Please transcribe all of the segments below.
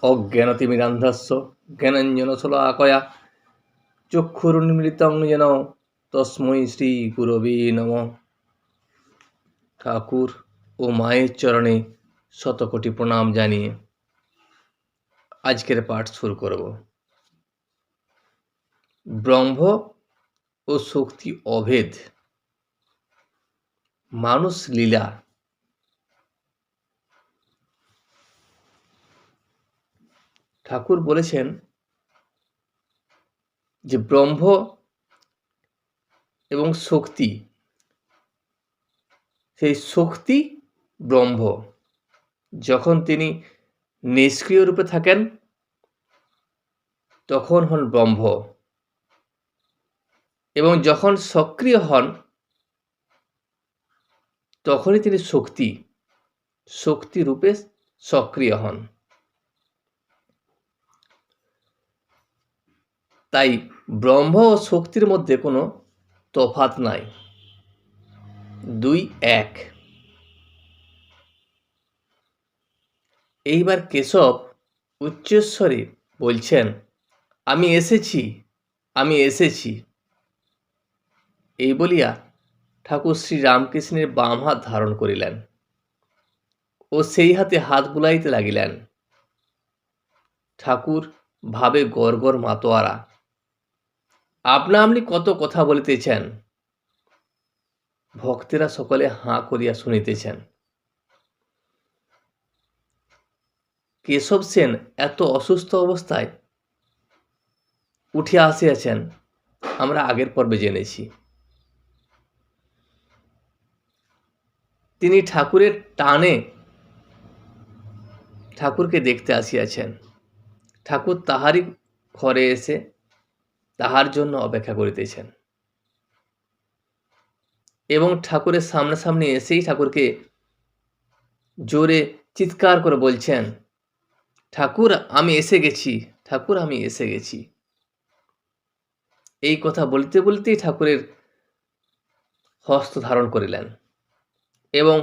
অজ্ঞানতিমিরান্ধস্য জ্ঞানাঞ্জনশলাকয়া চক্ষুরুন্মিলিতং যেন তস্मै শ্রী গুরবে নমঃ। ঠাকুর ও মায়ের চরণে শতকোটি প্রণাম জানিয়ে আজকের পাঠ শুরু করব। ব্রহ্ম ও শক্তি অভেদ, মানুষ লীলা। ঠাকুর বলেছেন যে ব্রহ্ম এবং শক্তি, সেই শক্তি ব্রহ্ম যখন তিনি নিষ্ক্রিয় রূপে থাকেন তখন হন ব্রহ্ম, এবং যখন সক্রিয় হন তখনই তিনি শক্তি রূপে সক্রিয় হন। তাই ব্রহ্ম ও শক্তির মধ্যে কোনো তফাৎ নাই, দুই এক। এইবার কেশব উচ্চস্বরে বলছেন, আমি এসেছি, আমি এসেছি। এই বলিয়া ঠাকুর শ্রী রামকৃষ্ণের বাম হাত ধারণ করিলেন ও সেই হাতে হাত বুলাইতে লাগিলেন। ঠাকুর ভাবে গড়গড় মাতোয়ারা, আপনা আপনি কত কথা বলিতেছেন। ভক্তেরা সকলে হাঁ করিয়া শুনিতেছেন। কেশব সেন এত অসুস্থ অবস্থায় উঠে আসিয়াছেন আমরা আগের পর্বে জেনেছি। তিনি ঠাকুরের টানে ঠাকুরকে দেখতে আসিয়াছেন। ঠাকুর তাহারই ঘরে এসে তাহার জন্য অপেক্ষা করিতেছেন, এবং ঠাকুরের সামনাসামনি এসেই ঠাকুরকে জোরে চিৎকার করে বলছেন, ঠাকুর আমি এসে গেছি, ঠাকুর আমি এসে গেছি। এই কথা বলতে বলতেই ঠাকুরের হস্ত ধারণ করিলেন এবং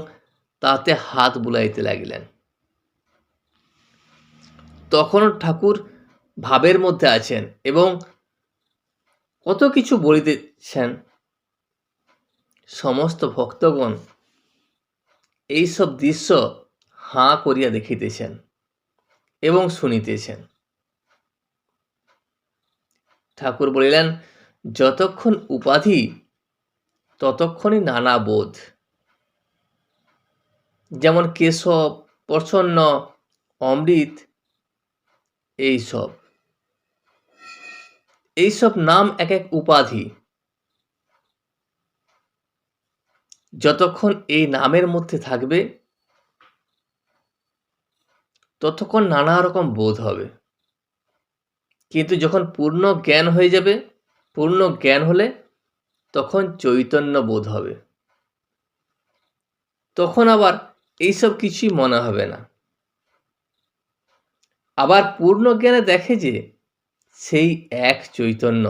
তাতে হাত বুলাইতে লাগিলেন। তখনও ঠাকুর ভাবের মধ্যে আছেন এবং কত কিছু বলিতেছেন। সমস্ত ভক্তগণ এইসব দৃশ্য হাঁ করিয়া দেখিতেছেন এবং শুনিতেছেন। ঠাকুর বলিলেন, যতক্ষণ উপাধি ততক্ষণই নানা বোধ। যেমন কেশব, প্রচ্ছন্ন, অমৃত, এইসব নাম এক এক উপাধি। যতক্ষণ এই নামের মধ্যে থাকবে ততক্ষণ নানা রকম বোধ হবে, কিন্তু যখন পূর্ণ জ্ঞান হয়ে যাবে, পূর্ণ জ্ঞান হলে তখন চৈতন্য বোধ হবে। তখন আবার এইসব কিছুই মনে হবে না। আবার পূর্ণ জ্ঞানে দেখে যে সেই এক চৈতন্য।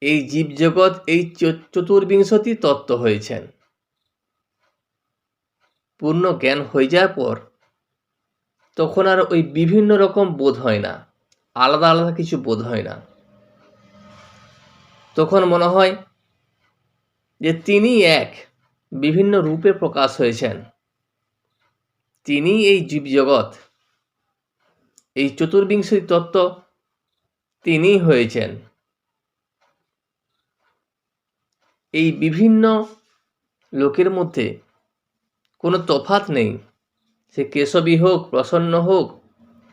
এই জীবজগৎ এই চতুর্বিংশতি তত্ত্ব হয়েছেন। পূর্ণ জ্ঞান হয়ে যাওয়ার পর তখন আর ওই বিভিন্ন রকম বোধ হয় না, আলাদা আলাদা কিছু বোধ হয় না। তখন মনে হয় যে তিনি এক, বিভিন্ন রূপে প্রকাশ হয়েছেন। তিনি এই জীবজগৎ, এই চতুর্বিংশতি তত্ত্ব তিনি হয়েছেন। এই বিভিন্ন লোকের মধ্যে কোনো তফাৎ নেই। সে কেশবী হোক, প্রসন্ন হোক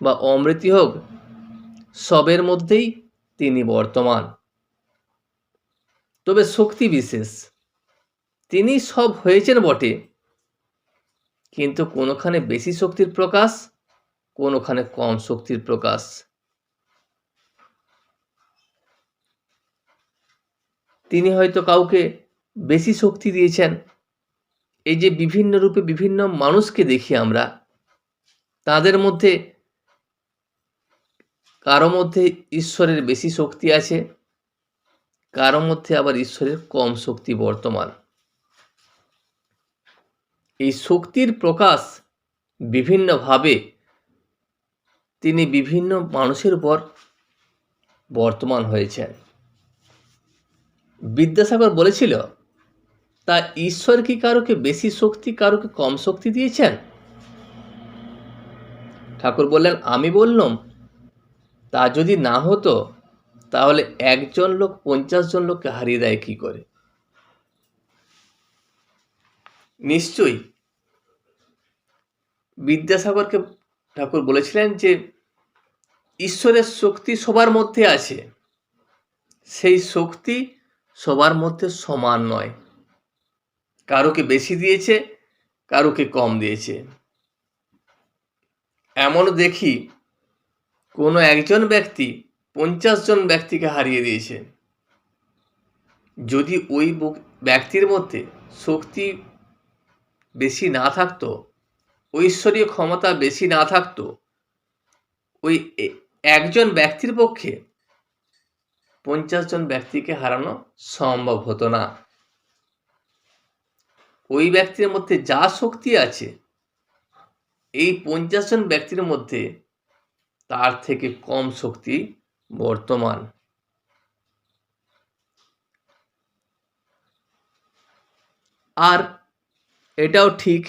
বা অমৃতি হোক, সবের মধ্যেই তিনি বর্তমান। তবে শক্তি বিশেষ, তিনি সব হয়েছেন বটে, কিন্তু কোনোখানে বেশি শক্তির প্রকাশ, কোনোখানে কম শক্তির প্রকাশ। তিনি হয়তো কাউকে বেশি শক্তি দিয়েছেন। এই যে বিভিন্ন রূপে বিভিন্ন মানুষকে দেখি আমরা, তাদের মধ্যে কারো মধ্যে ঈশ্বরের বেশি শক্তি আছে, কারো মধ্যে আবার ঈশ্বরের কম শক্তি বর্তমান। এই শক্তির প্রকাশ বিভিন্নভাবে তিনি বিভিন্ন মানুষের উপর বর্তমান হয়েছেন। বিদ্যাসাগর বলেছিল, তা ঈশ্বর কি কারোকে বেশি শক্তি, কারোকে কম শক্তি দিয়েছেন? ঠাকুর বললেন, আমি বললাম, তা যদি না হতো তাহলে একজন লোক 50 জন লোককে হারিয়ে দেয় কি করে? নিশ্চয়ই বিদ্যাসাগরকে ঠাকুর বলেছিলেন যে ঈশ্বরের শক্তি সবার মধ্যে আছে, সেই শক্তি সবার মধ্যে সমান নয়, কারোকে বেশি দিয়েছে, কারোকে কম দিয়েছে। এমনও দেখি কোনো একজন ব্যক্তি 50 জন ব্যক্তিকে হারিয়ে দিয়েছে। যদি ওই ব্যক্তির মধ্যে শক্তি বেশি না থাকতো, ঐশ্বরীয় ক্ষমতা বেশি না থাকতো, ওই একজন ব্যক্তির পক্ষে 50 জন ব্যক্তিকে হারানো সম্ভব হতো না। ওই ব্যক্তির মধ্যে যা শক্তি আছে, এই 50 জন ব্যক্তির মধ্যে তার থেকে কম শক্তি বর্তমান। আর এটাও ঠিক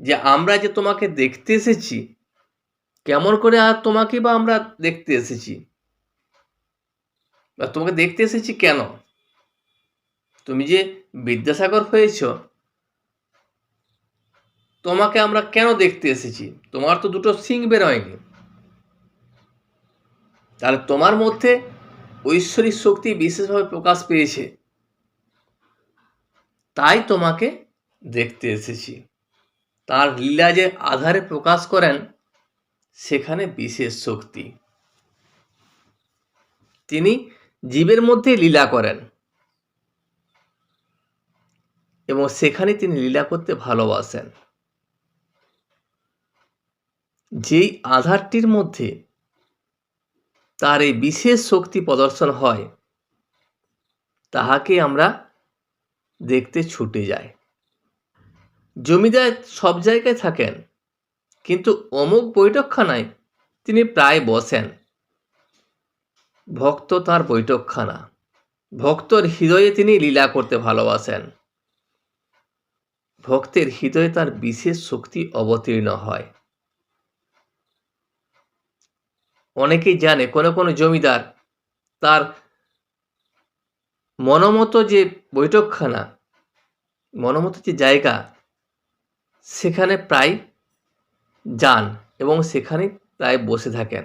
যে আমরা যে তোমাকে দেখতে এসেছি, কেমন করে আর তোমাকে বা আমরা দেখতে এসেছি, বা তোমাকে দেখতে এসেছি কেন? তুমি যে বিদ্যাসাগর হয়েছ, তোমাকে আমরা কেন দেখতে এসেছি? তোমার তো দুটো সিং বেরোয়নি, তাহলে তোমার মধ্যে ঐশ্বরিক শক্তি বিশেষভাবে প্রকাশ পেয়েছে, তাই তোমাকে দেখতে এসেছি। তার লীলা যে আধারে প্রকাশ করেন, সেখানে বিশেষ শক্তি। তিনি জীবের মধ্যে লীলা করেন এবং সেখানে তিনি লীলা করতে ভালোবাসেন। যেই আধারটির মধ্যে তার এই বিশেষ শক্তি প্রদর্শন হয়, তাহাকে আমরা দেখতে ছুটে যাই। জমিদার সব জায়গায় থাকেন, কিন্তু অমুক বৈঠকখানায় তিনি প্রায় বসেন। ভক্ত তার বৈঠকখানা, ভক্তর হৃদয়ে তিনি লীলা করতে ভালোবাসেন। ভক্তের হৃদয়ে তার বিশেষ শক্তি অবতীর্ণ হয়। অনেকেই জানে কোনো কোনো জমিদার তার মনমতো যে বৈঠকখানা, মনমতো যে জায়গা, সেখানে প্রায় যান এবং সেখানে প্রায় বসে থাকেন।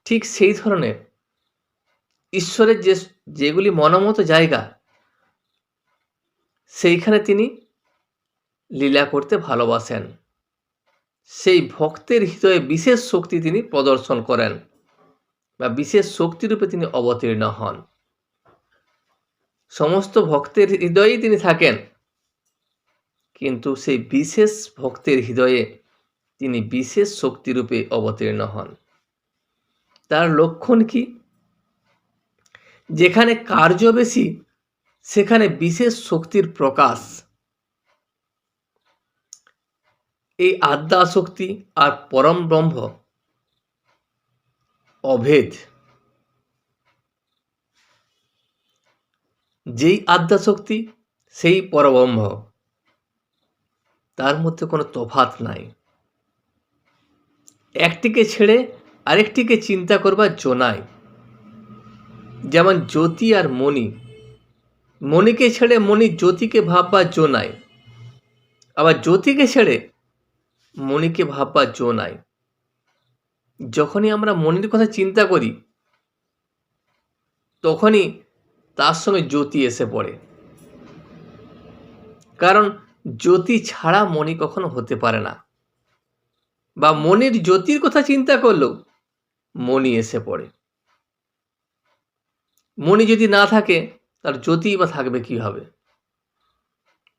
ঠিক সেই ধরনের ঈশ্বরের যেগুলি মনমতো জায়গা, সেইখানে তিনি লীলা করতে ভালোবাসেন। সেই ভক্তের হৃদয়ে বিশেষ শক্তি তিনি প্রদর্শন করেন বা বিশেষ শক্তিরূপে তিনি অবতীর্ণ হন। সমস্ত ভক্তের হৃদয়েই তিনি থাকেন, কিন্তু সেই বিশেষ ভক্তের হৃদয়ে তিনি বিশেষ শক্তিরূপে অবতীর্ণ হন। তার লক্ষণ কি? যেখানে কার্য বেশি, সেখানে বিশেষ শক্তির প্রকাশ। এই আদ্যাশক্তি আর পরম ব্রহ্ম অভেদ। যেই আদ্যাশক্তি, সেই পরব্রহ্ম, তার মধ্যে কোনো তফাৎ নাই। একটিকে ছেড়ে আরেকটিকে চিন্তা করবার জো নাই। যেমন জ্যোতি আর মণি, মণিকে ছেড়ে মণি জ্যোতিকে ভাববার জো নাই, আবার জ্যোতিকে ছেড়ে মণিকে ভাববার জো নাই। যখনই আমরা মণির কথা চিন্তা করি, তখনই তার সঙ্গে জ্যোতি এসে পড়ে, কারণ জ্যোতি ছাড়া মণি কখনো হতে পারে না। বা মণির জ্যোতির কথা চিন্তা করলেও মণি এসে পড়ে। মণি যদি না থাকে, তার জ্যোতি বা থাকবে কিভাবে?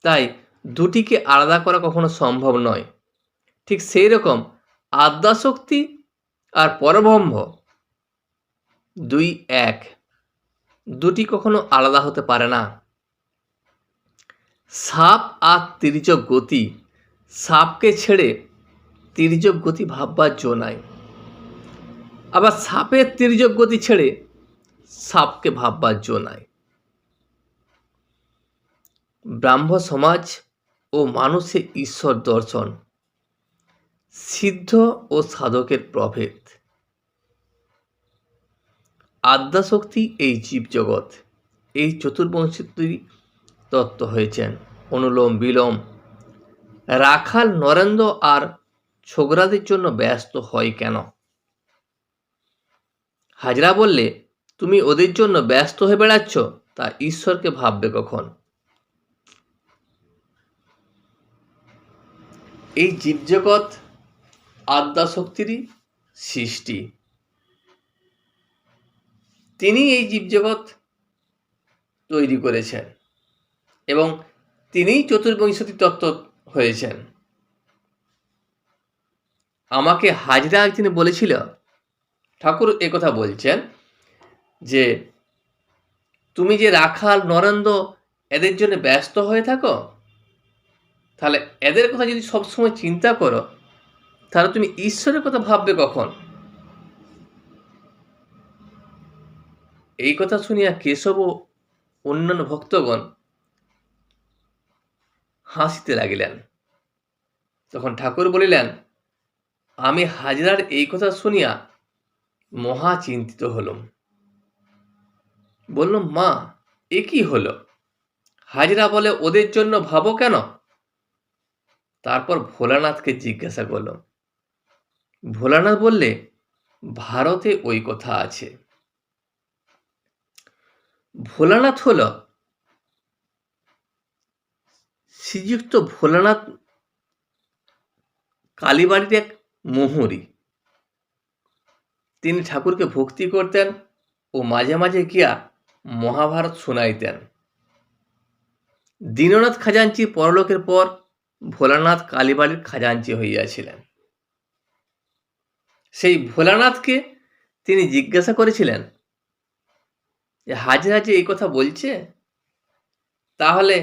তাই দুটিকে আলাদা করা কখনো সম্ভব নয়। ঠিক সেই রকম আদ্যাশক্তি আর পরব্রহ্ম দুই এক, দুটি কখনো আলাদা হতে পারে না। সাপ আর তির্যক গতি, সাপকে ছেড়ে তির্যক গতি ভাববার জো নাই। আবার সাপের তির্যক গতি ছেড়ে সাপকে ভাববার জো নাই। ব্রাহ্ম সমাজ ও মানুষের ঈশ্বর দর্শন, সিদ্ধ ও সাধকের প্রভেদ। আদ্যাশক্তি এই জীবজগৎ, এই চতুর্বংশী তত্ত্ব হয়েছেন অনুলোম বিলোম। রাখাল নরেন্দ্র আর ছোকরাদের জন্য ব্যস্ত হয় কেন? হাজরা বললে, তুমি ওদের জন্য ব্যস্ত হয়ে বেড়াচ্ছ, তা ঈশ্বরকে ভাববে কখন? এই জীবজগৎ আদ্যাশক্তিরই সৃষ্টি। তিনি এই জীবজগৎ তৈরি করেছেন এবং তিনিই চতুর্বংশী তত্ত্ব হয়েছেন। আমাকে হাজরা একদিন বলেছিল, ঠাকুর একথা বলছেন যে তুমি যে রাখাল নরেন্দ্র এদের জন্য ব্যস্ত হয়ে থাকো, তাহলে এদের কথা যদি সবসময় চিন্তা করো, তাহলে তুমি ঈশ্বরের কথা ভাববে কখন? এই কথা শুনিয়া কেশব ও অন্যান্য ভক্তগণ হাসিতে লাগিলেন। তখন ঠাকুর বলিলেন, আমি হাজরার এই কথা শুনিয়া মহা চিন্তিত হলাম। বললাম, মা এ কি হলো? হাজরা বলে ওদের জন্য ভাবো কেন? তারপর ভোলানাথকে জিজ্ঞাসা করলাম। ভোলানাথ বললে, ভারতে ওই কথা আছে। ভোলানাথ হল শ্রীযুক্ত ভোলানাথ কালীবাড়ির এক মোহরী। তিনি ঠাকুরকে ভক্তি করতেন ও মাঝে মাঝে গিয়া মহাভারত শোনাইতেন। দীননাথ খাজাঞ্চি পরলোকের পর ভোলানাথ কালীবাড়ির খাজাঞ্চি হইয়াছিলেন। সেই ভোলানাথকে তিনি জিজ্ঞাসা করেছিলেন যে হাজরা যে এই কথা বলছে, তাহলে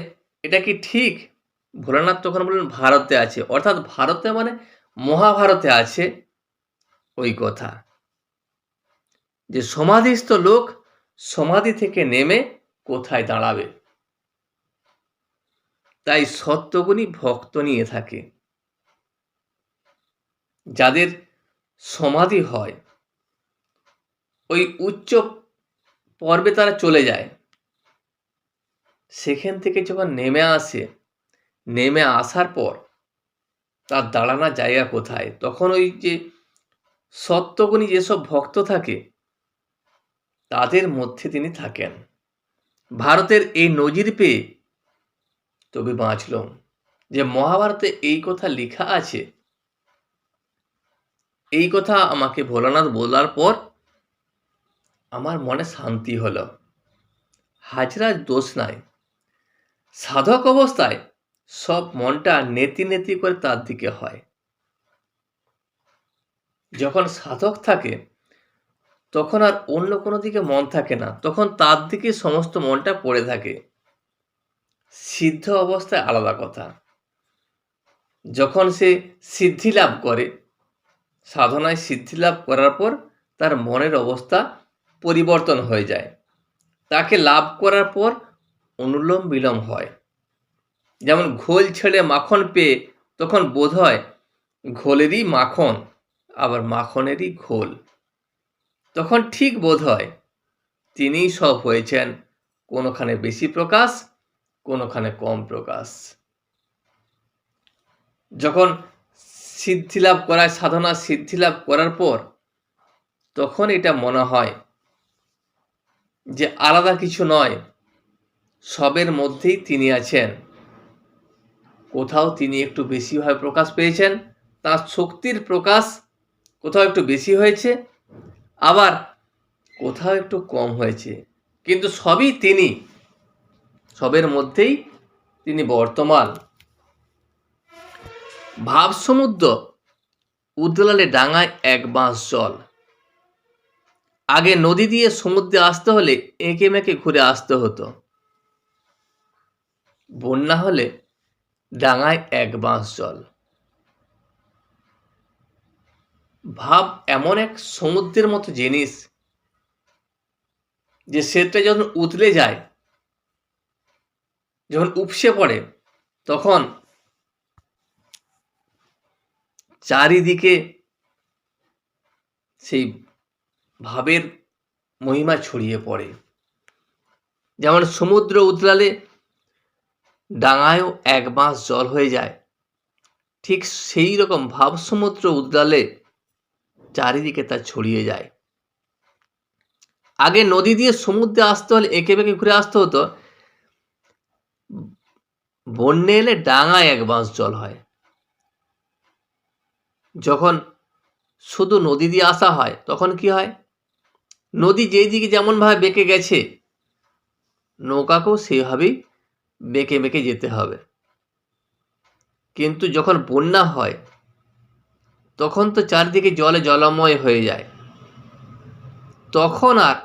এটা কি ঠিক? ভোলানাথ তখন বললেন, ভারতে আছে, অর্থাৎ ভারতে মানে মহাভারতে আছে ওই কথা, যে সমাধিস্থ লোক সমাধি থেকে নেমে কোথায় দাঁড়াবে। তাই সত্যগুণী ভক্ত নিয়ে থাকে। যাদের সমাধি হয়, ওই উচ্চ পর্বে তারা চলে যায়। সেখান থেকে যখন নেমে আসে, নেমে আসার পর তার দাঁড়ানোর জায়গা কোথায়? তখন ওই যে সত্যগুণী যেসব ভক্ত থাকে, তাদের মধ্যে তিনি থাকেন। ভারতের এই নজির পেয়ে তবে বাঁচলাম যে মহাভারতে এই কথা লেখা আছে। এই কথা আমাকে ভোলানাথ বলার পর আমার মনে শান্তি হলো। হাজরার দোষ নাই। সাধক অবস্থায় সব মনটা নেতি নেতি করে তার দিকে হয়। যখন সাধক থাকে তখন আর অন্য কোনো দিকে মন থাকে না, তখন তার দিকে সমস্ত মনটা পড়ে থাকে। সিদ্ধ অবস্থায় আলাদা কথা। যখন সে সিদ্ধি লাভ করে, সাধনায় সিদ্ধি লাভ করার পর তার মনের অবস্থা পরিবর্তন হয়ে যায়। তাকে লাভ করার পর অনুলোম বিলোম হয়। যেমন ঘোল ছেড়ে মাখন পেয়ে তখন বোধ হয় ঘোলেরই মাখন, আবার মাখনেরই ঘোল। তখন ঠিক বোধ হয় তিনিই সব হয়েছেন, কোনোখানে বেশি প্রকাশ, কোনোখানে কম প্রকাশ। যখন সিদ্ধি লাভ করায়, সাধনা সিদ্ধি লাভ করার পর তখন এটা মনে হয় যে আলাদা কিছু নয়, সবের মধ্যেই তিনি আছেন। কোথাও তিনি একটু বেশিভাবে প্রকাশ পেয়েছেন, তার শক্তির প্রকাশ কোথাও একটু বেশি হয়েছে, আবার কোথাও একটু কম হয়েছে, কিন্তু সবই তিনি, সবের মধ্যেই তিনি বর্তমান। ভাব সমুদ্র উদলালে ডাঙায় এক বাঁশ জল। আগে নদী দিয়ে সমুদ্রে আসতে হলে এঁকে মেঁকে ঘুরে আসতে হতো। বন্যা হলে ডাঙায় এক বাঁশ জল। ভাব এমন এক সমুদ্রের মতো জিনিস যে সেটা যখন উতলে যায়, যখন উপসে পড়ে, তখন চারিদিকে সেই ভাবের মহিমা ছড়িয়ে পড়ে। যেমন সমুদ্র উতলালে ডাঙায়ও 1 বাঁশ জল হয়ে যায়, ঠিক সেই রকম ভাব সমুদ্র উতলালে চারিদিকে তা ছড়িয়ে যায়। আগে নদী দিয়ে সমুদ্রে আসতে হলে এঁকে বেঁকে ঘুরে আসতে হতো, বন্যে এলে ডাঙায় 1 বাঁশ জল হয়। যখন শুধু নদী দিয়ে আসা হয় তখন কি হয়, নদী যেই দিকে যেমন ভাবে বেঁকে গেছে নৌকাকেও সেইভাবেই বেঁকে বেঁকে যেতে হবে। কিন্তু যখন বন্যা হয় তখন তো চারদিকে জলে জলময় হয়ে যায়, তখন আর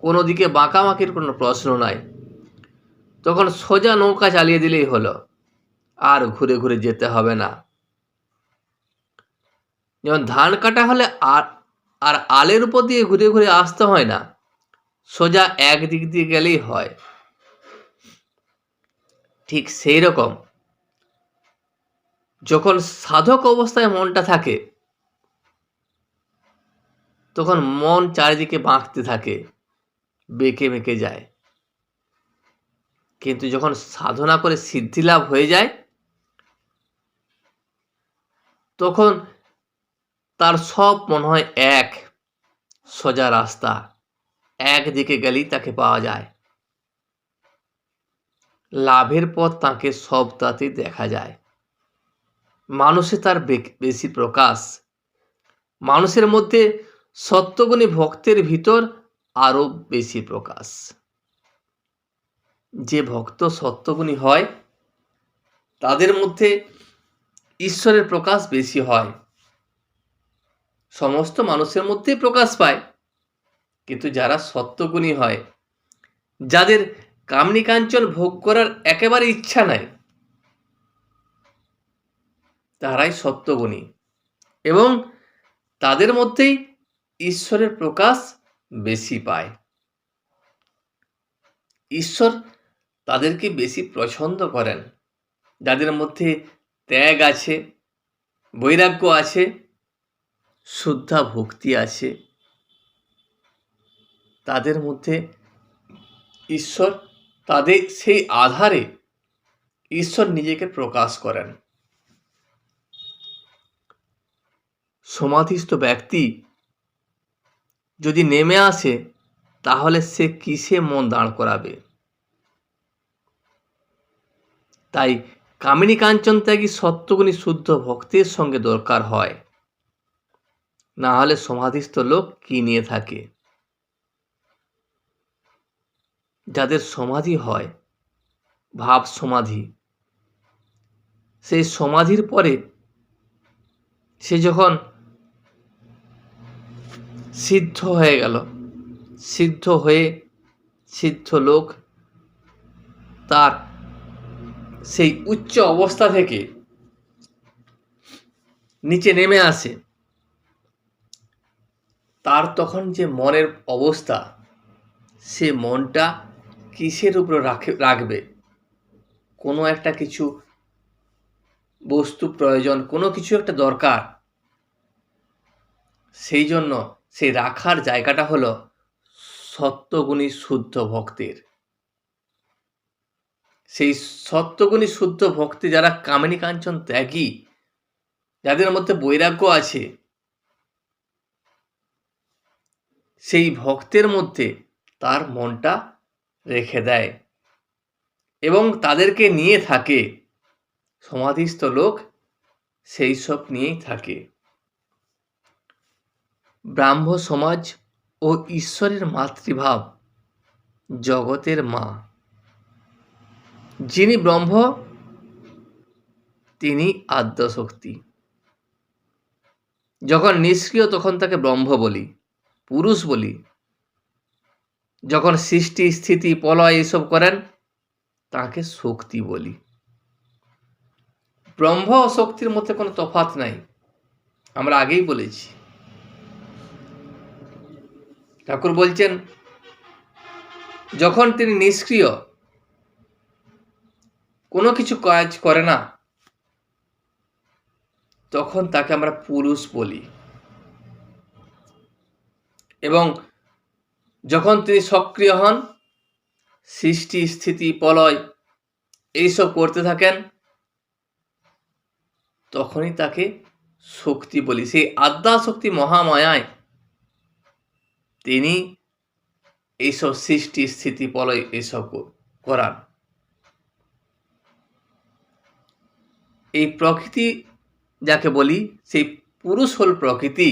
কোনো দিকে বাঁকাবাঁকির কোনো প্রশ্ন নাই, তখন সোজা নৌকা চালিয়ে দিলেই হলো, আর ঘুরে ঘুরে যেতে হবে না। যেমন ধান কাটা হলে আর আলের উপর দিয়ে ঘুরে ঘুরে আসতে হয় না, সোজা এক দিক দিয়ে গেলেই হয়। ঠিক সেই রকম যখন সাধক অবস্থায় মনটা থাকে তখন মন চারিদিকে বাঁকতে থাকে, বেঁকে বেঁকে যায়। কিন্তু যখন সাধনা করে সিদ্ধি লাভ হয়ে যায় তখন তার সব মনে হয় এক সোজা রাস্তা, একদিকে গেলেই তাকে পাওয়া যায়। লাভের পথ তাকে সব তাতে দেখা যায়। মানুষে তার বেশি প্রকাশ, মানুষের মধ্যে সত্যগুণী ভক্তের ভিতর আরো বেশি প্রকাশ। যে ভক্ত সত্যগুণী হয় তাদের মধ্যে ঈশ্বরের প্রকাশ বেশি হয়। সমস্ত মানুষের মধ্যেই প্রকাশ পায়, কিন্তু যারা সত্যগুণী হয়, যাদের কামনি কাঞ্চন ভোগ করার একেবারে ইচ্ছা নাই, তারাই সত্যগুণী, এবং তাদের মধ্যেই ঈশ্বরের প্রকাশ বেশি পায়। ঈশ্বর তাদেরকে বেশি পছন্দ করেন যাদের মধ্যে ত্যাগ আছে, বৈরাগ্য আছে, শুদ্ধা ভক্তি আছে। তাদের মধ্যে ঈশ্বর, তাদের সেই আধারে ঈশ্বর নিজেকে প্রকাশ করেন। সমাধিস্থ ব্যক্তি যদি নেমে আসে তাহলে সে কিসে মন দাঁড় করাবে? তাই কামিনী কাঞ্চন ত্যাগী সত্যগুণী শুদ্ধ ভক্তের সঙ্গে দরকার হয়, না হলে সমাধিস্থ লোক কি নিয়ে থাকে? যাদের সমাধি হয়, ভাব সমাধি, সেই সমাধির পরে সে যখন সিদ্ধ হয়ে গেল, সিদ্ধ হয়ে সিদ্ধ লোক তার সেই উচ্চ অবস্থা থেকে নিচে নেমে আসে, তার তখন যে মনের অবস্থা, সে মনটা কিসের উপর রাখবে? কোনো একটা কিছু বস্তু প্রয়োজন, কোনো কিছু একটা দরকার, সেই জন্য সেই রাখার জায়গাটা হলো সত্যগুণী শুদ্ধ ভক্তের। সেই সত্যগুণী শুদ্ধ ভক্তি যারা কামিনী কাঞ্চন ত্যাগী, যাদের মধ্যে বৈরাগ্য আছে, সেই ভক্তের মধ্যে তার মনটা রেখে দেয় এবং তাদেরকে নিয়ে থাকে। সমাধিস্থ লোক সেই সব নিয়েই থাকে। ব্রাহ্ম সমাজ ও ঈশ্বরের মাতৃভাব জগতের মা। যিনি ব্রহ্ম তিনি আদ্যশক্তি। যখন নিষ্ক্রিয় তখন তাকে ব্রহ্ম বলি, পুরুষ বলি। যখন সৃষ্টি স্থিতি প্রলয় এইসব করেন তাকে শক্তি বলি। ব্রহ্ম ও শক্তির মধ্যে কোনো তফাৎ নাই, আমরা আগেই বলেছি। ঠাকুর বলছেন, যখন তিনি নিষ্ক্রিয়, কোনো কিছু কাজ করে না, তখন তাকে আমরা পুরুষ বলি। এবং যখন তিনি সক্রিয় হন, সৃষ্টি স্থিতি প্রলয় এইসব করতে থাকেন, তখনই তাকে শক্তি বলি। সেই আদ্যাশক্তি মহামায়ায় তিনি এইসব সৃষ্টি স্থিতি প্রলয় এইসব করান। এই প্রকৃতি যাকে বলি, সেই পুরুষ হল প্রকৃতি,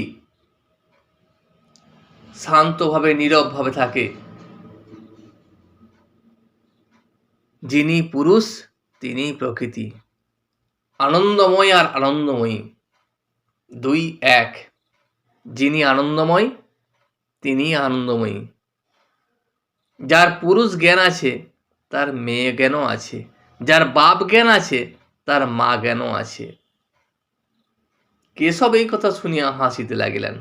শান্তভাবে নীরবভাবে থাকে। যিনি পুরুষ তিনি প্রকৃতি। আনন্দময় আর আনন্দময়ী দুই এক। যিনি আনন্দময় তিনি আনন্দময়ী। যার পুরুষ জ্ঞান আছে তার মেয়ে জ্ঞানও আছে, যার বাপ জ্ঞান আছে তার মা জ্ঞানও আছে। কেশব এই কথা শুনিয়া হাসিতে লাগিলেন।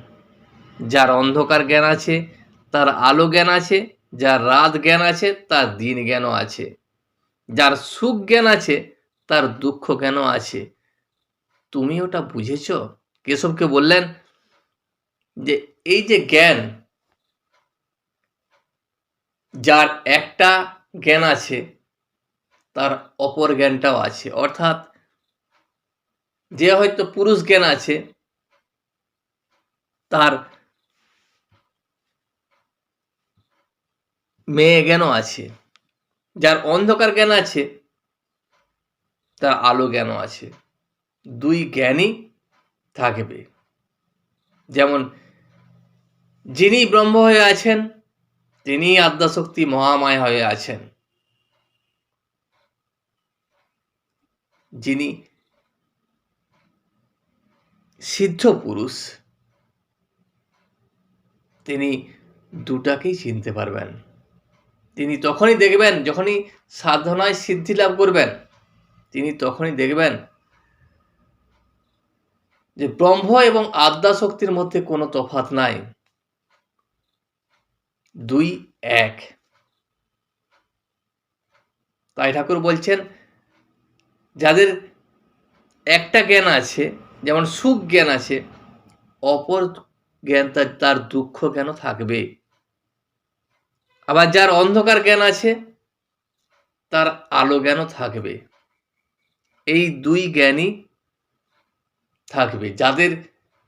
যার অন্ধকার জ্ঞান আছে তার আলো জ্ঞান আছে, যার রাত জ্ঞান আছে তার দিন জ্ঞানও আছে, যার সুখ জ্ঞান আছে তার দুঃখ জ্ঞানও আছে। তুমি ওটা বুঝেছ? কেশবকে বললেন যে এই যে জ্ঞান, যার একটা জ্ঞান আছে তার অপর জ্ঞানটাও আছে। অর্থাৎ যে হয়তো পুরুষ জ্ঞান আছে তার মেয়ে জ্ঞানও আছে, যার অন্ধকার জ্ঞান আছে তার আলো জ্ঞানও আছে। দুই জ্ঞানই থাকবে। যেমন যিনি ব্রহ্ম হয়ে আছেন তিনি আদ্যাশক্তি মহামায়া হয়ে আছেন। যিনি সিদ্ধ পুরুষ তিনি দুটাকেই চিনতে পারবেন। তিনি তখনই দেখবেন, যখনই সাধনায় সিদ্ধি লাভ করবেন, তিনি তখনই দেখবেন যে ব্রহ্ম এবং আদ্যাশক্তির মধ্যে কোনো তফাৎ নাই, দুই এক। তাই ঠাকুর বলছেন, যাদের একটা জ্ঞান আছে, যেমন সুখ জ্ঞান আছে, অপর জ্ঞান তার দুঃখ জ্ঞানও থাকবে। আবার যার অন্ধকার জ্ঞান আছে তার আলো জ্ঞানও থাকবে। এই দুই জ্ঞানই থাকবে। যাদের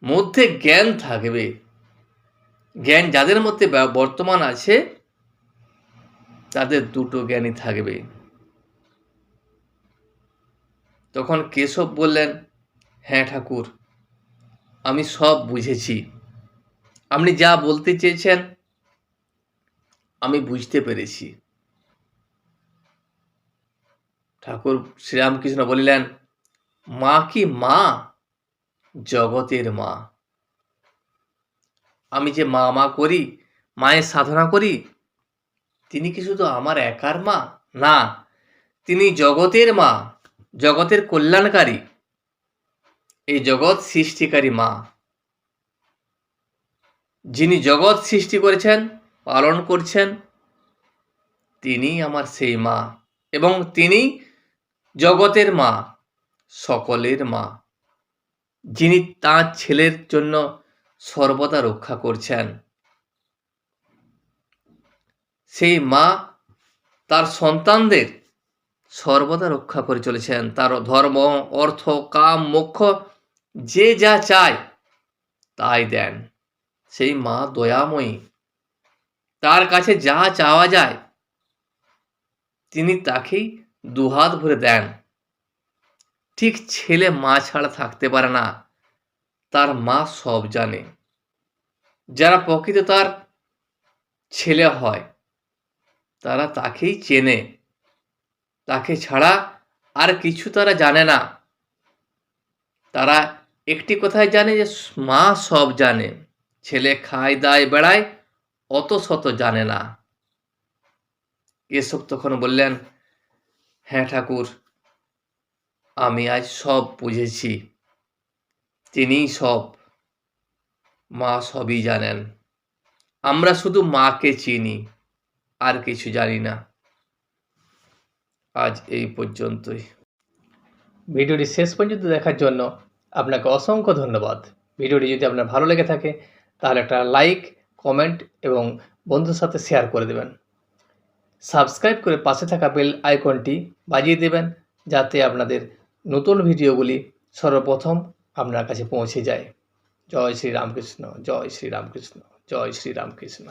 মধ্যে জ্ঞান থাকবে, জ্ঞান যাদের মধ্যে বর্তমান আছে, তাদের দুটো জ্ঞানই থাকবে। তখন কেশব বললেন, হ্যাঁ ঠাকুর, আমি সব বুঝেছি। আপনি যা বলতে চেয়েছেন আমি বুঝতে পেরেছি। ঠাকুর শ্রীরামকৃষ্ণ বলিলেন, মা কি মা? জগতের মা। আমি যে মা মা করি, মায়ের সাধনা করি, তিনি কি শুধু আমার একার মা? না, তিনি জগতের মা, জগতের কল্যাণকারী, এই জগৎ সৃষ্টিকারী মা। যিনি জগৎ সৃষ্টি করেছেন, পালন করছেন, তিনি আমার সেই মা। এবং তিনি জগতের মা, সকলের মা, যিনি তাঁর ছেলের জন্য সর্বদা রক্ষা করছেন। সেই মা তার সন্তানদের সর্বদা রক্ষা করে চলেছেন। তার ধর্ম, অর্থ, কাম, মোক্ষ যে যা চায় তাই দেন। সেই মা দয়াময়ী, তার কাছে যা চাওয়া যায় তিনি তাকেই দুহাত ভরে দেন। ঠিক ছেলে মা ছাড়া থাকতে পারে না, তার মা সব জানে। যারা প্রকৃত তার ছেলে হয় তারা তাকেই চেনে, তাকে ছাড়া আর কিছু তারা জানে না। তারা একটি কথাই জানে যে মা সব জানে, ছেলে খায় দায় বেড়ায় অত শত জানে না। এসব তখন বললেন, হ্যাঁ ঠাকুর, আমি আজ সব বুঝেছি। তিনিই সব, মা সবই জানেন। আমরা শুধু মাকে চিনি, আর কিছু জানি না। আজ এই পর্যন্তই। ভিডিওটি শেষ পর্যন্ত দেখার জন্য আপনাকে অসংখ্য ধন্যবাদ। ভিডিওটি যদি আপনার ভালো লেগে থাকে তাহলে একটা লাইক, কমেন্ট এবং বন্ধুর সাথে শেয়ার করে দেবেন। সাবস্ক্রাইব করে পাশে থাকা বেল আইকনটি বাজিয়ে দেবেন, যাতে আপনাদের নতুন ভিডিওগুলি সর্বপ্রথম আপনার কাছে পৌঁছে যায়। জয় শ্রী রামকৃষ্ণ, জয় শ্রী রামকৃষ্ণ, জয় শ্রী রামকৃষ্ণ।